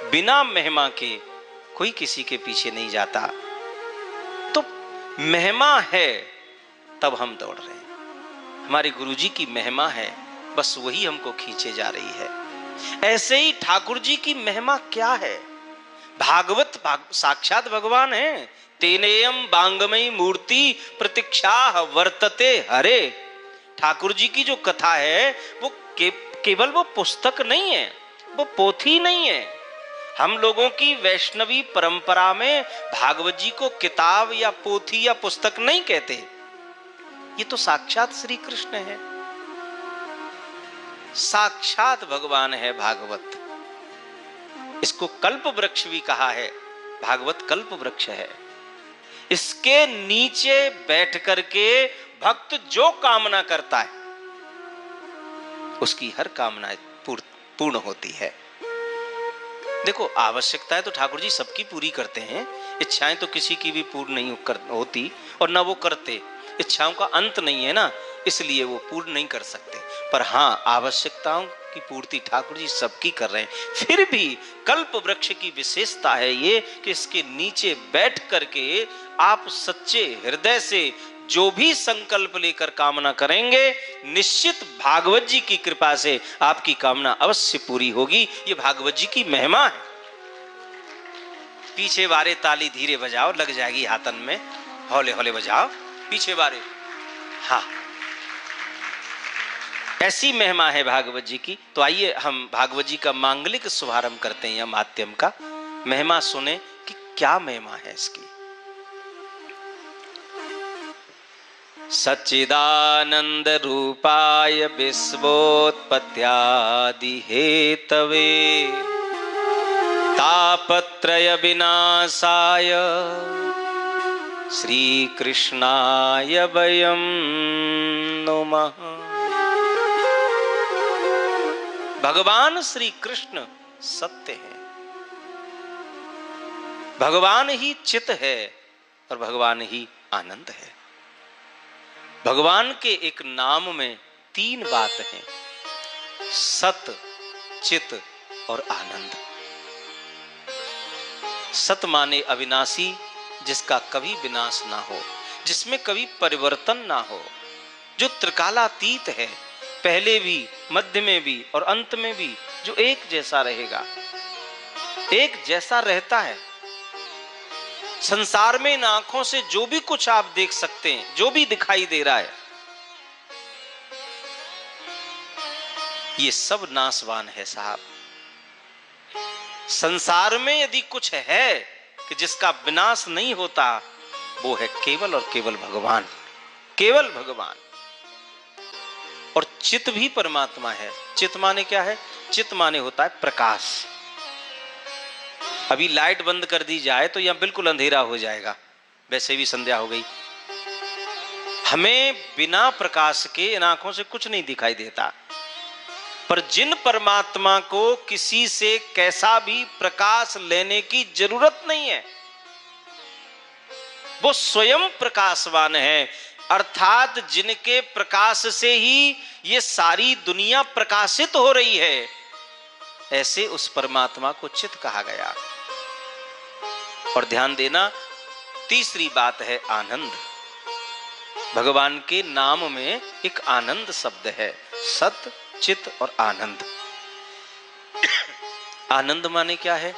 बिना महिमा के कोई किसी के पीछे नहीं जाता। तो महिमा है तब हम दौड़ रहे हैं। हमारे गुरुजी की महिमा है, बस वही हमको खींचे जा रही है। ऐसे ही ठाकुर जी की महिमा क्या है? भागवत साक्षात भगवान है। तेनेयम बांगमयी मूर्ति प्रतीक्षा वर्तते हरे। ठाकुर जी की जो कथा है वो केवल वो पुस्तक नहीं है, वो पोथी नहीं है। हम लोगों की वैष्णवी परंपरा में भागवत जी को किताब या पोथी या पुस्तक नहीं कहते। ये तो साक्षात श्री कृष्ण है, साक्षात भगवान है भागवत। इसको कल्प वृक्ष भी कहा है। भागवत कल्प वृक्ष है। इसके नीचे बैठ करके भक्त जो कामना करता है उसकी हर कामना पूर्ण होती है। देखो, आवश्यकताएं तो ठाकुर जी सबकी पूरी करते हैं, इच्छाएं तो किसी की भी पूर्ण नहीं होती और ना वो करते। इच्छाओं का अंत नहीं है ना, इसलिए वो पूर्ण नहीं कर सकते। पर हाँ, आवश्यकताओं की पूर्ति ठाकुर जी सबकी कर रहे हैं। फिर भी कल्प वृक्ष की विशेषता है ये कि इसके नीचे बैठ करके आप सच्चे हृदय से जो भी संकल्प लेकर कामना करेंगे, निश्चित भागवत जी की कृपा से आपकी कामना अवश्य पूरी होगी। ये भागवत जी की महिमा है। पीछे वारे ताली धीरे बजाओ, लग जाएगी हाथन में। हौले हौले बजाओ, पीछे वारे। हाँ, ऐसी महिमा है भागवत जी की। तो आइए हम भागवत जी का मांगलिक शुभारंभ करते हैं, या माध्यम का। महिमा सुने कि क्या महिमा है इसकी। सच्चिदानंद रूपाय विश्वोत्पत्त्यादि हेतवे तापत्रय विनाशाय श्री कृष्णाय वयं नमः। भगवान श्री कृष्ण सत्य है, भगवान ही चित है और भगवान ही आनंद है। भगवान के एक नाम में तीन बात हैं, सत, चित और आनंद। सत माने अविनाशी, जिसका कभी विनाश ना हो, जिसमें कभी परिवर्तन ना हो, जो त्रिकालातीत है, पहले भी, मध्य में भी और अंत में भी, जो एक जैसा रहेगा, एक जैसा रहता है। संसार में इन आंखों से जो भी कुछ आप देख सकते हैं, जो भी दिखाई दे रहा है, ये सब नाशवान है साहब। संसार में यदि कुछ है कि जिसका विनाश नहीं होता, वो है केवल और केवल भगवान, केवल भगवान। और चित भी परमात्मा है। चित माने क्या है? चित माने होता है प्रकाश। अभी लाइट बंद कर दी जाए तो यहां बिल्कुल अंधेरा हो जाएगा, वैसे भी संध्या हो गई। हमें बिना प्रकाश के इन आंखों से कुछ नहीं दिखाई देता। पर जिन परमात्मा को किसी से कैसा भी प्रकाश लेने की जरूरत नहीं है, वो स्वयं प्रकाशवान है। अर्थात जिनके प्रकाश से ही ये सारी दुनिया प्रकाशित हो रही है, ऐसे उस परमात्मा को चित कहा गया। और ध्यान देना, तीसरी बात है आनंद। भगवान के नाम में एक आनंद शब्द है, सत, चित और आनंद। आनंद माने क्या है?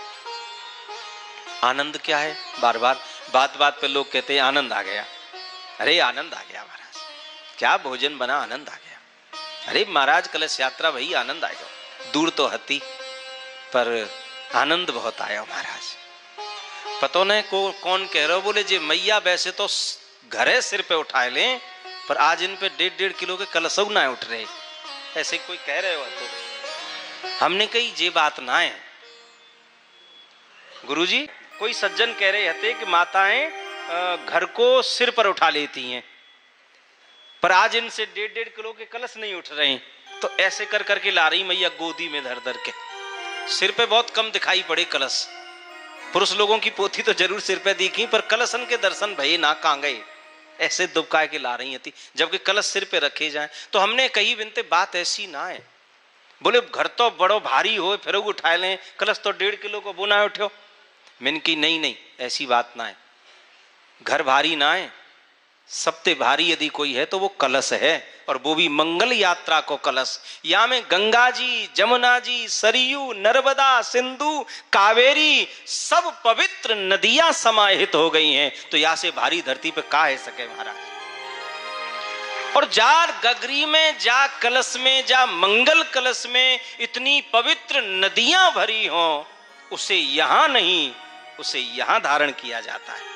आनंद क्या है? बार बार बात बात पे लोग कहते हैं आनंद आ गया। अरे आनंद आ गया महाराज, क्या भोजन बना, आनंद आ गया। अरे महाराज कलश यात्रा, वही आनंद आएगा। दूर तो हती पर आनंद बहुत आया महाराज। पता नहीं कौन कह रहे हो? बोले जी मैया वैसे तो घरे सिर पे उठाए लें, पर आज इन पे 1.5 किलो के कलशौ ना उठ रहे, ऐसे कोई कह रहे हो। तो हमने कही ये बात ना है गुरुजी। कोई सज्जन कह रहे थे कि माताएं घर को सिर पर उठा लेती हैं, पर आज इनसे 1.5 किलो के कलश नहीं उठ रहे हैं, तो ऐसे कर करके ला रही मैया गोदी में धर धर के। सिर पे बहुत कम दिखाई पड़े कलश। पुरुष लोगों की पोथी तो जरूर सिर पे दिखी, पर कलशन के दर्शन भई ना कहां गए, ऐसे दुबका के ला रही थी। जबकि कलश सिर पे रखे जाएं, तो हमने कही बिनते बात ऐसी ना है। बोले घर तो बड़ो भारी हो, फिर उठा लें, कलश तो 1.5 किलो को बुना उठो। मैंने की नहीं, ऐसी बात ना है, घर भारी ना है, सबसे भारी यदि कोई है तो वो कलश है, और वो भी मंगल यात्रा को कलश। या में गंगा जी, जमुना जी, सरयू, नर्मदा, सिंधु, कावेरी सब पवित्र नदियां समाहित हो गई हैं, तो या से भारी धरती पे का है सके महाराज। और जा गगरी में, जा कलश में, जा मंगल कलश में इतनी पवित्र नदियां भरी हो, उसे यहां नहीं, उसे यहां धारण किया जाता है।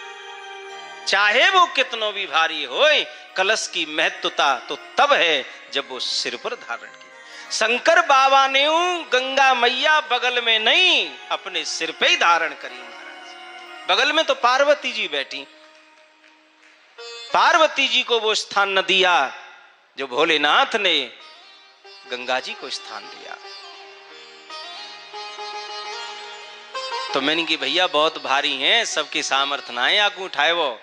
चाहे वो कितनो भी भारी होए, कलश की महत्वता तो तब है जब वो सिर पर धारण की। शंकर बाबा ने गंगा मैया बगल में नहीं, अपने सिर पे ही धारण करी महाराज। बगल में तो पार्वती जी बैठी, पार्वती जी को वो स्थान न दिया जो भोलेनाथ ने गंगा जी को स्थान दिया। तो मैंने कि भैया बहुत भारी हैं, सबकी सामर्थ्य ना है आगू उठाए वो,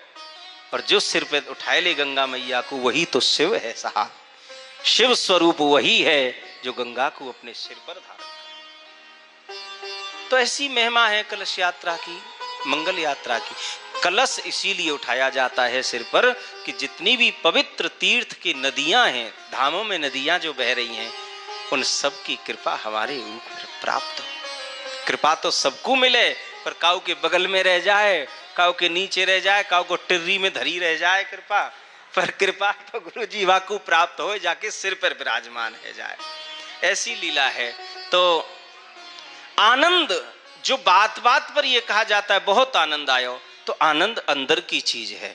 और जो सिर पे उठाए ले गंगा मैया को वही तो शिव है साहब। शिव स्वरूप वही है जो गंगा को अपने सिर पर धारण। तो ऐसी महिमा है कलश यात्रा की, मंगल यात्रा की। कलश इसीलिए उठाया जाता है सिर पर कि जितनी भी पवित्र तीर्थ की नदियां हैं, धामों में नदियां जो बह रही हैं, उन सब की कृपा हमारे ऊपर प्राप्त हो। कृपा तो सबको मिले, पर काऊ के बगल में रह जाए, काऊ के नीचे रह जाए, काऊ को टिर्री में धरी रह जाए कृपा, पर कृपा तो गुरु जी वाकू प्राप्त हो जाके सिर पर विराजमान है जाए, ऐसी लीला है। तो आनंद जो बात बात पर यह कहा जाता है बहुत आनंद आयो, तो आनंद अंदर की चीज है।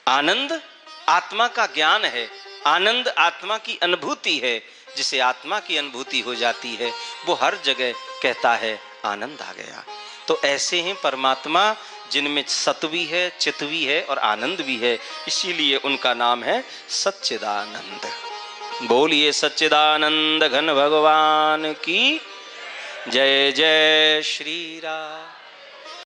आनंद आत्मा का ज्ञान है, आनंद आत्मा की अनुभूति है। जिसे आत्मा की अनुभूति हो जाती है वो हर जगह कहता है आनंद आ गया। तो ऐसे हैं परमात्मा जिनमें सत भी है, चित भी है और आनंद भी है, इसीलिए उनका नाम है सच्चिदानंद। बोलिए सच्चिदानंद घन भगवान की जय। जय श्री राम।